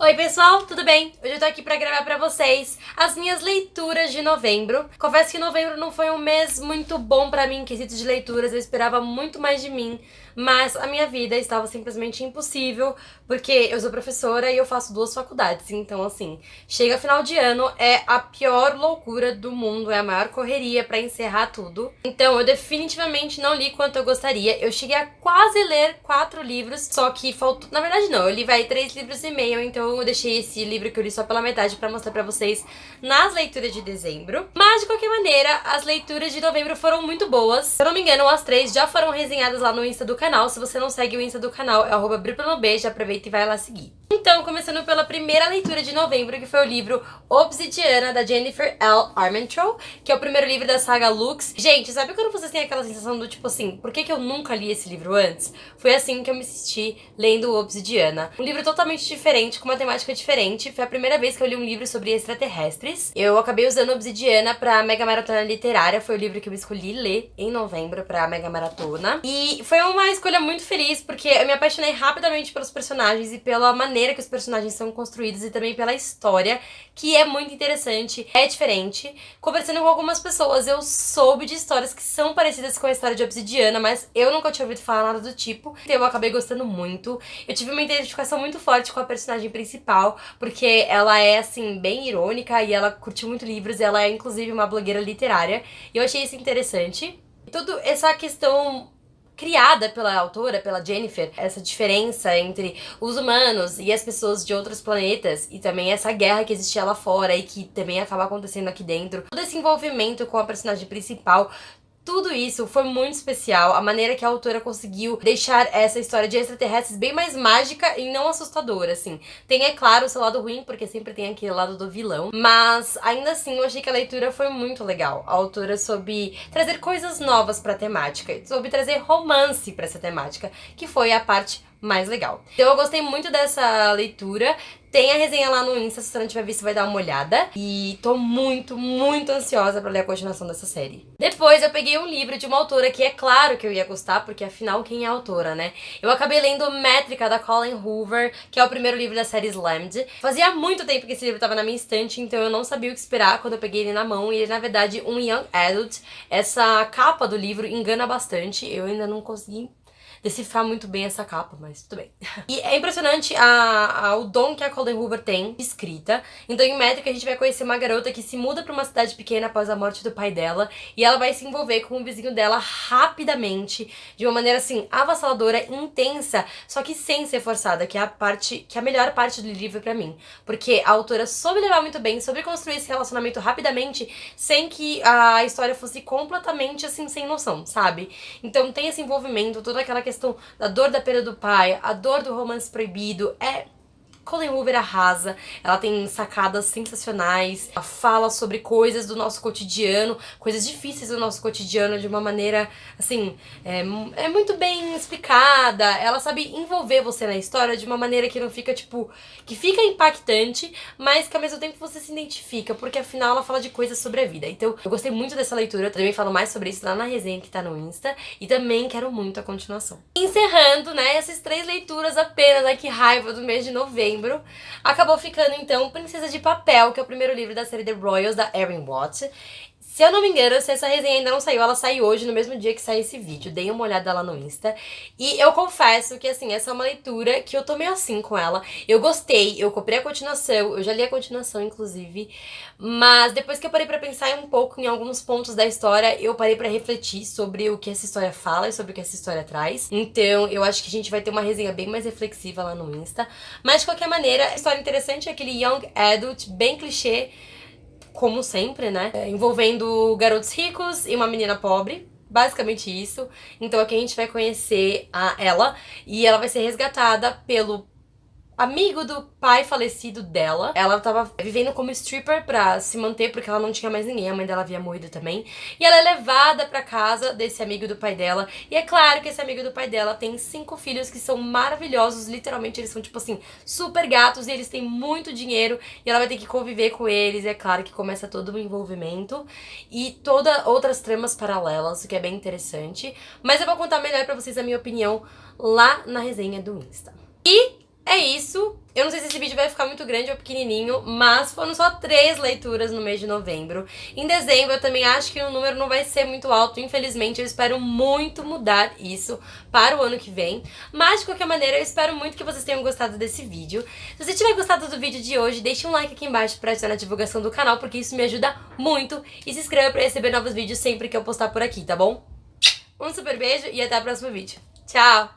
Oi pessoal, tudo bem? Hoje eu tô aqui pra gravar pra vocês as minhas leituras de novembro. Confesso que novembro não foi um mês muito bom pra mim em quesito de leituras, eu esperava muito mais de mim, mas a minha vida estava simplesmente impossível, porque eu sou professora e eu faço 2 faculdades, então assim, chega final de ano, é a pior loucura do mundo, é a maior correria pra encerrar tudo. Então eu definitivamente não li quanto eu gostaria, eu cheguei a quase ler 4 livros, só que faltou, na verdade não, eu li 3 livros e meio, então eu deixei esse livro que eu li só pela metade pra mostrar pra vocês nas leituras de dezembro. Mas, de qualquer maneira, as leituras de novembro foram muito boas. Se eu não me engano, as 3 já foram resenhadas lá no Insta do canal. Se você não segue o Insta do canal, é @briplanb, já aproveita e vai lá seguir. Então, começando pela primeira leitura de novembro, que foi o livro Obsidiana, da Jennifer L. Armentrout, que é o primeiro livro da saga Lux. Gente, sabe quando vocês têm aquela sensação do tipo assim, por que eu nunca li esse livro antes? Foi assim que eu me senti lendo Obsidiana. Um livro totalmente diferente, com uma temática diferente. Foi a primeira vez que eu li um livro sobre extraterrestres. Eu acabei usando Obsidiana pra Mega Maratona Literária, foi o livro que eu escolhi ler em novembro pra Mega Maratona. E foi uma escolha muito feliz, porque eu me apaixonei rapidamente pelos personagens e pela maneira que os personagens são construídos e também pela história, que é muito interessante, é diferente. Conversando com algumas pessoas, eu soube de histórias que são parecidas com a história de Obsidiana, mas eu nunca tinha ouvido falar nada do tipo, então eu acabei gostando muito. Eu tive uma identificação muito forte com a personagem principal, porque ela é, assim, bem irônica e ela curte muito livros, e ela é, inclusive, uma blogueira literária, e eu achei isso interessante. Toda essa questão criada pela autora, pela Jennifer, essa diferença entre os humanos e as pessoas de outros planetas, e também essa guerra que existia lá fora e que também acaba acontecendo aqui dentro, todo esse envolvimento com a personagem principal, tudo isso foi muito especial, a maneira que a autora conseguiu deixar essa história de extraterrestres bem mais mágica e não assustadora, assim. Tem, é claro, o seu lado ruim, porque sempre tem aquele lado do vilão, mas ainda assim eu achei que a leitura foi muito legal. A autora soube trazer coisas novas pra temática, soube trazer romance pra essa temática, que foi a parte mais legal. Então eu gostei muito dessa leitura. Tem a resenha lá no Insta, se você não tiver visto, vai dar uma olhada. E tô muito, muito ansiosa pra ler a continuação dessa série. Depois eu peguei um livro de uma autora que é claro que eu ia gostar, porque afinal, quem é a autora, né? Eu acabei lendo Métrica, da Colleen Hoover, que é o primeiro livro da série Slammed. Fazia muito tempo que esse livro tava na minha estante, então eu não sabia o que esperar quando eu peguei ele na mão. E ele, na verdade, um young adult. Essa capa do livro engana bastante. Eu ainda não consegui decifrar muito bem essa capa, mas tudo bem. E é impressionante o dom que a Colleen Hoover tem de escrita. Então, em Métrica, a gente vai conhecer uma garota que se muda pra uma cidade pequena após a morte do pai dela, e ela vai se envolver com o vizinho dela rapidamente, de uma maneira, assim, avassaladora, intensa, só que sem ser forçada, que é a melhor parte do livro pra mim. Porque a autora soube levar muito bem, soube construir esse relacionamento rapidamente, sem que a história fosse completamente, assim, sem noção, sabe? Então tem esse envolvimento, toda aquela questão da dor da perda do pai, a dor do romance proibido. Colleen Hoover arrasa, ela tem sacadas sensacionais, ela fala sobre coisas do nosso cotidiano, coisas difíceis do nosso cotidiano de uma maneira, assim, é muito bem explicada, ela sabe envolver você na história de uma maneira que não fica, tipo, que fica impactante, mas que ao mesmo tempo você se identifica, porque afinal ela fala de coisas sobre a vida. Então, eu gostei muito dessa leitura, eu também falo mais sobre isso lá na resenha que tá no Insta, e também quero muito a continuação. Encerrando, né, essas 3 leituras apenas, né, que raiva do mês de novembro. Acabou ficando, então, Princesa de Papel, que é o primeiro livro da série The Royals, da Erin Watt. Se eu não me engano, se essa resenha ainda não saiu, ela sai hoje, no mesmo dia que sai esse vídeo. Dei uma olhada lá no Insta. E eu confesso que, assim, essa é uma leitura que eu tô meio assim com ela. Eu gostei, eu comprei a continuação, eu já li a continuação, inclusive. Mas depois que eu parei pra pensar um pouco em alguns pontos da história, eu parei pra refletir sobre o que essa história fala e sobre o que essa história traz. Então, eu acho que a gente vai ter uma resenha bem mais reflexiva lá no Insta. Mas, de qualquer maneira, a história interessante é aquele young adult, bem clichê, como sempre, né? Envolvendo garotos ricos e uma menina pobre. Basicamente isso. Então aqui a gente vai conhecer ela. E ela vai ser resgatada pelo amigo do pai falecido dela. Ela tava vivendo como stripper pra se manter, porque ela não tinha mais ninguém, a mãe dela havia morrido também. E ela é levada pra casa desse amigo do pai dela. E é claro que esse amigo do pai dela tem 5 filhos que são maravilhosos. Literalmente, eles são, tipo assim, super gatos, e eles têm muito dinheiro. E ela vai ter que conviver com eles. E é claro que começa todo um envolvimento. E outras tramas paralelas, o que é bem interessante. Mas eu vou contar melhor pra vocês a minha opinião lá na resenha do Insta. E É isso. Eu não sei se esse vídeo vai ficar muito grande ou pequenininho, mas foram só 3 leituras no mês de novembro. Em dezembro eu também acho que o número não vai ser muito alto, infelizmente. Eu espero muito mudar isso para o ano que vem. Mas, de qualquer maneira, eu espero muito que vocês tenham gostado desse vídeo. Se você tiver gostado do vídeo de hoje, deixe um like aqui embaixo para ajudar na divulgação do canal, porque isso me ajuda muito. E se inscreva para receber novos vídeos sempre que eu postar por aqui, tá bom? Um super beijo e até o próximo vídeo. Tchau!